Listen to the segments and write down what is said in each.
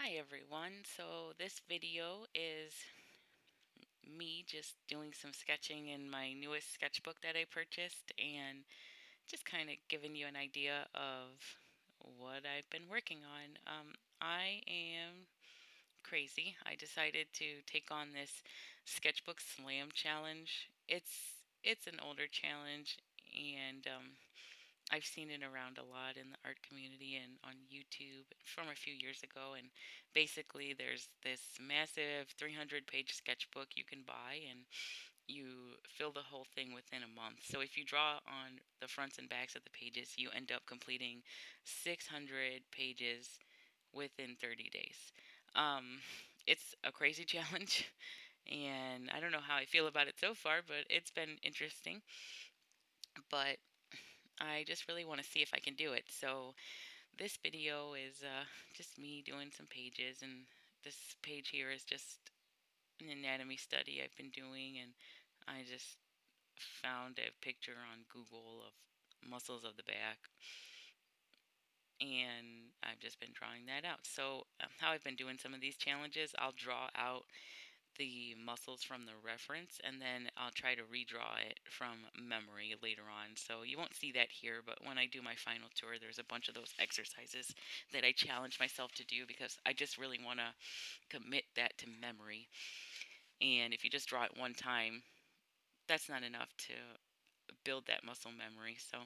Hi everyone. So this video is me just doing some sketching in my newest sketchbook that I purchased and just kind of giving you an idea of what I've been working on. I am crazy. I decided to take on this sketchbook slam challenge. It's an older challenge and I've seen it around a lot in the art community and on YouTube from a few years ago. And basically, there's this massive 300-page sketchbook you can buy, and you fill the whole thing within a month. So if you draw on the fronts and backs of the pages, you end up completing 600 pages within 30 days. It's a crazy challenge, and I don't know how I feel about it so far, but it's been interesting. But I just really want to see if I can do it. So this video is just me doing some pages, and this page here is just an anatomy study I've been doing, and I just found a picture on Google of muscles of the back, and I've just been drawing that out. So how I've been doing some of these challenges, I'll draw out the muscles from the reference, and then I'll try to redraw it from memory later on. So you won't see that here, but when I do my final tour, there's a bunch of those exercises that I challenge myself to do because I just really want to commit that to memory. And if you just draw it one time, that's not enough to build that muscle memory. So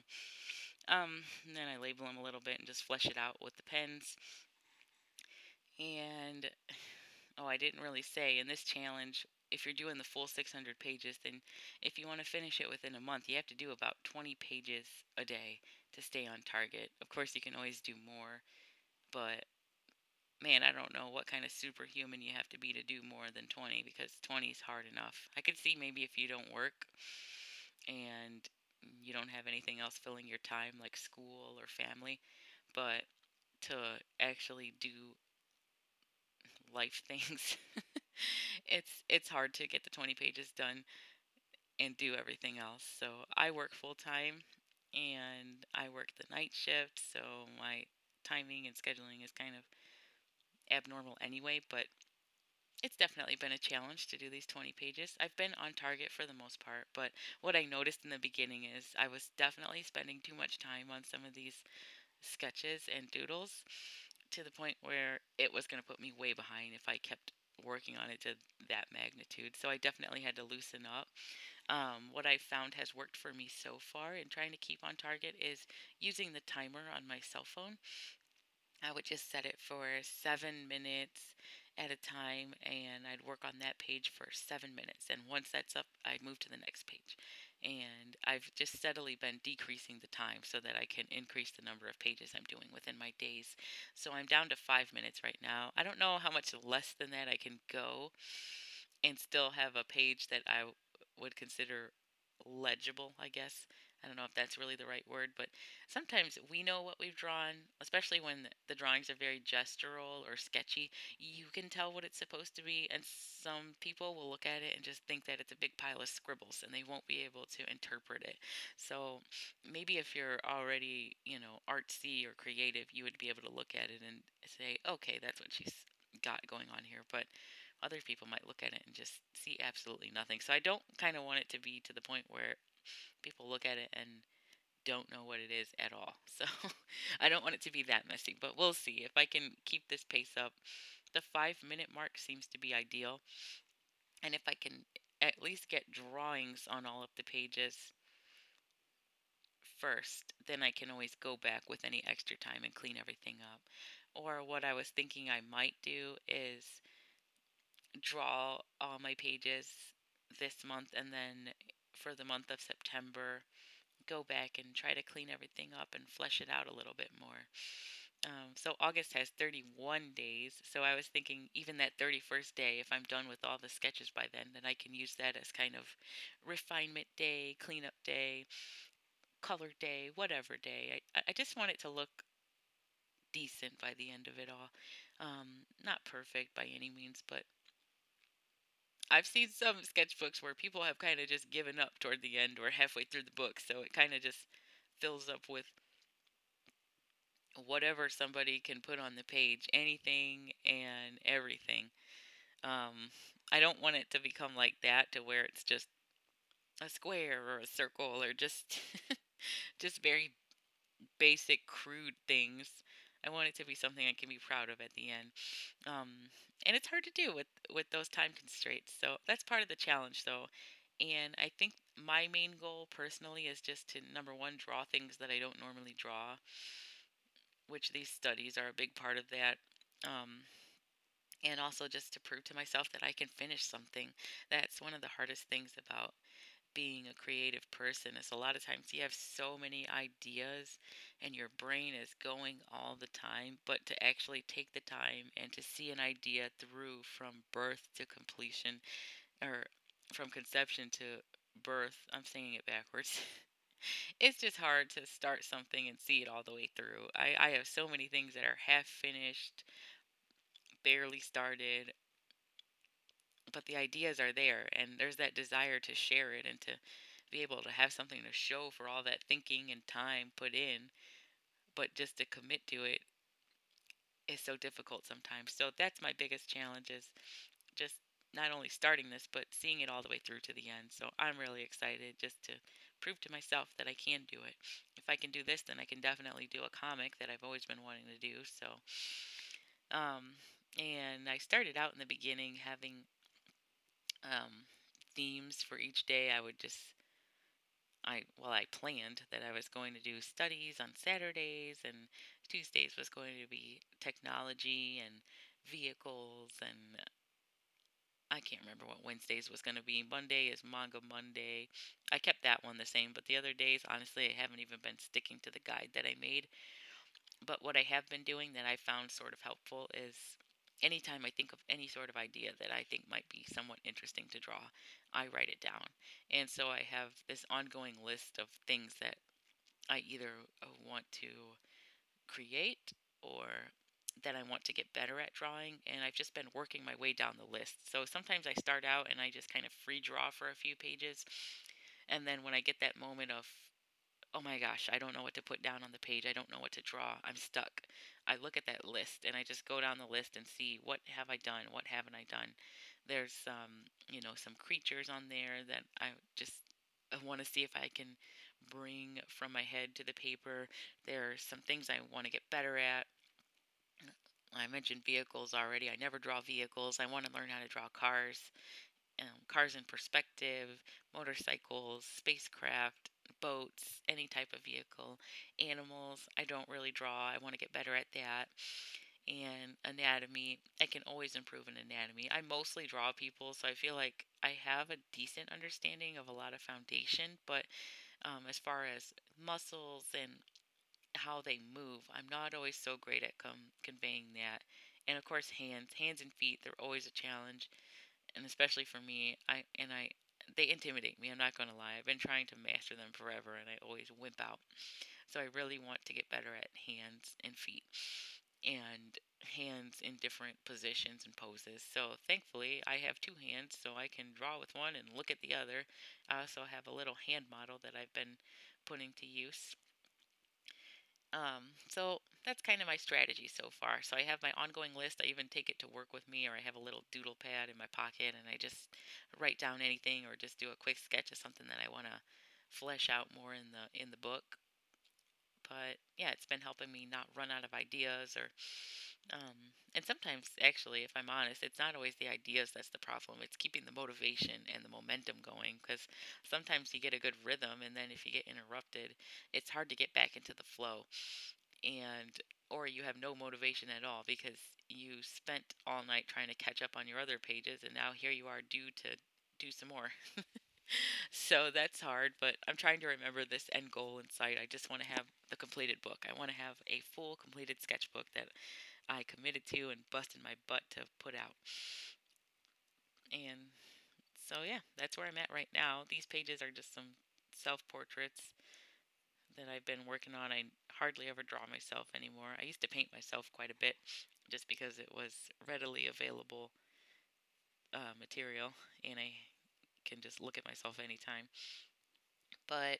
then I label them a little bit and just flesh it out with the pens. And oh, I didn't really say in this challenge, if you're doing the full 600 pages, then if you want to finish it within a month, you have to do about 20 pages a day to stay on target. Of course, you can always do more, but man, I don't know what kind of superhuman you have to be to do more than 20 because 20 is hard enough. I could see maybe if you don't work and you don't have anything else filling your time like school or family, but to actually do life things, it's hard to get the 20 pages done and do everything else. So I work full time and I work the night shift, so my timing and scheduling is kind of abnormal anyway, but it's definitely been a challenge to do these 20 pages. I've been on target for the most part, but what I noticed in the beginning is I was definitely spending too much time on some of these sketches and doodles to the point where it was going to put me way behind if I kept working on it to that magnitude. So I definitely had to loosen up. What I found has worked for me so far in trying to keep on target is using the timer on my cell phone. I would just set it for 7 minutes at a time, and I'd work on that page for 7 minutes. And once that's up, I'd move to the next page. And I've just steadily been decreasing the time so that I can increase the number of pages I'm doing within my days. So I'm down to 5 minutes right now. I don't know how much less than that I can go and still have a page that I would consider legible, I guess. I don't know if that's really the right word, but sometimes we know what we've drawn, especially when the drawings are very gestural or sketchy. You can tell what it's supposed to be, and some people will look at it and just think that it's a big pile of scribbles and they won't be able to interpret it. So maybe if you're already, artsy or creative, you would be able to look at it and say, okay, that's what she's got going on here. But other people might look at it and just see absolutely nothing. So I don't kind of want it to be to the point where people look at it and don't know what it is at all. So I don't want it to be that messy, but we'll see if I can keep this pace up. The 5 minute mark seems to be ideal. And if I can at least get drawings on all of the pages first, then I can always go back with any extra time and clean everything up. Or what I was thinking I might do is draw all my pages this month, and then for the month of September, go back and try to clean everything up and flesh it out a little bit more. So August has 31 days. So I was thinking even that 31st day, if I'm done with all the sketches by then I can use that as kind of refinement day, cleanup day, color day, whatever day. I just want it to look decent by the end of it all. Not perfect by any means, but I've seen some sketchbooks where people have kind of just given up toward the end or halfway through the book, so it kind of just fills up with whatever somebody can put on the page, anything and everything. Um, I don't want it to become like that to where it's just a square or a circle or just just very basic crude things. I want it to be something I can be proud of at the end. Um, and it's hard to do with those time constraints. So that's part of the challenge though. And I think my main goal personally is just to number one draw things that I don't normally draw, which these studies are a big part of that. Um, and also just to prove to myself that I can finish something. That's one of the hardest things about being a creative person is a lot of times you have so many ideas and your brain is going all the time, but to actually take the time and to see an idea through from birth to completion, or from conception to birth, I'm saying it backwards. It's just hard to start something and see it all the way through. I have so many things that are half finished, barely started, but the ideas are there and there's that desire to share it and to be able to have something to show for all that thinking and time put in, but just to commit to it is so difficult sometimes. So that's my biggest challenge is just not only starting this but seeing it all the way through to the end. So I'm really excited just to prove to myself that I can do it. If I can do this, then I can definitely do a comic that I've always been wanting to do. So and I started out in the beginning having themes for each day. I would just I planned that I was going to do studies on Saturdays and Tuesdays was going to be technology and vehicles, and I can't remember what Wednesdays was going to be. Monday is manga Monday. I kept that one the same, but the other days honestly I haven't even been sticking to the guide that I made. But what I have been doing that I found sort of helpful is anytime I think of any sort of idea that I think might be somewhat interesting to draw, I write it down. And so I have this ongoing list of things that I either want to create or that I want to get better at drawing, and I've just been working my way down the list. So sometimes I start out and I just kind of free draw for a few pages, and then when I get that moment of, oh my gosh, I don't know what to put down on the page, I don't know what to draw, I'm stuck, I look at that list and I just go down the list and see what have I done, what haven't I done. There's some creatures on there that I just want to see if I can bring from my head to the paper. There's some things I want to get better at. I mentioned vehicles already. I never draw vehicles. I want to learn how to draw cars, cars in perspective, motorcycles, spacecraft, boats, any type of vehicle. Animals, I don't really draw. I want to get better at that. And anatomy, I can always improve in anatomy. I mostly draw people, so I feel like I have a decent understanding of a lot of foundation, but as far as muscles and how they move, I'm not always so great at conveying that. And of course, hands and feet, they're always a challenge, and especially for me, they intimidate me. I'm not going to lie. I've been trying to master them forever, and I always wimp out. So I really want to get better at hands and feet, and hands in different positions and poses. So thankfully, I have two hands, so I can draw with one and look at the other. I also have a little hand model that I've been putting to use. So that's kind of my strategy so far. So I have my ongoing list. I even take it to work with me, or I have a little doodle pad in my pocket, and I just write down anything, or just do a quick sketch of something that I want to flesh out more in the book. But yeah, it's been helping me not run out of ideas, or and sometimes actually, if I'm honest, it's not always the ideas that's the problem. It's keeping the motivation and the momentum going, because sometimes you get a good rhythm, and then if you get interrupted, it's hard to get back into the flow, and or you have no motivation at all because you spent all night trying to catch up on your other pages, and now here you are due to do some more. So that's hard, but I'm trying to remember this end goal in sight. I just want to have the completed book. I want to have a full completed sketchbook that I committed to and busted my butt to put out. And so yeah, that's where I'm at right now. These pages are just some self-portraits that I've been working on. I hardly ever draw myself anymore. I used to paint myself quite a bit just because it was readily available material, and I can just look at myself anytime. But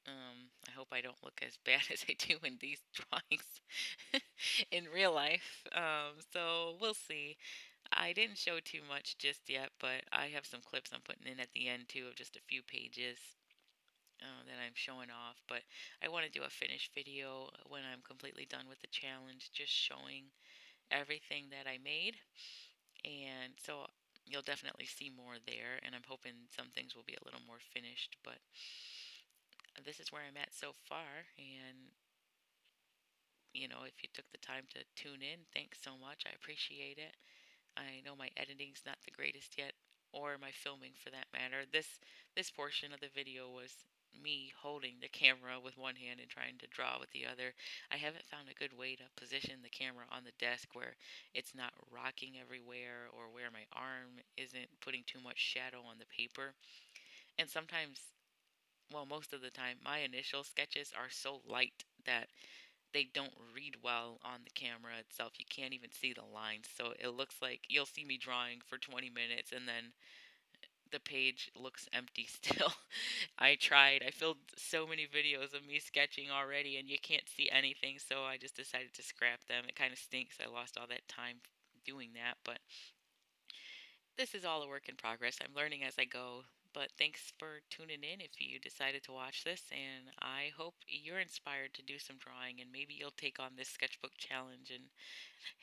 I hope I don't look as bad as I do in these drawings in real life. So we'll see. I didn't show too much just yet, but I have some clips I'm putting in at the end too of just a few pages that I'm showing off. But I want to do a finished video when I'm completely done with the challenge, just showing everything that I made. And so you'll definitely see more there. And I'm hoping some things will be a little more finished. But this is where I'm at so far. And if you took the time to tune in, thanks so much. I appreciate it. I know my editing's not the greatest yet, or my filming for that matter. This portion of the video was me holding the camera with one hand and trying to draw with the other. I haven't found a good way to position the camera on the desk where it's not rocking everywhere or where my arm isn't putting too much shadow on the paper. And sometimes, well, most of the time, my initial sketches are so light that they don't read well on the camera itself. You can't even see the lines. So it looks like you'll see me drawing for 20 minutes and then the page looks empty still. I filmed so many videos of me sketching already and you can't see anything. So I just decided to scrap them. It kind of stinks. I lost all that time doing that. But this is all a work in progress. I'm learning as I go. But thanks for tuning in if you decided to watch this, and I hope you're inspired to do some drawing and maybe you'll take on this sketchbook challenge and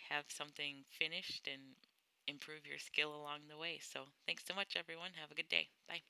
have something finished and improve your skill along the way. So, thanks so much, everyone. Have a good day. Bye.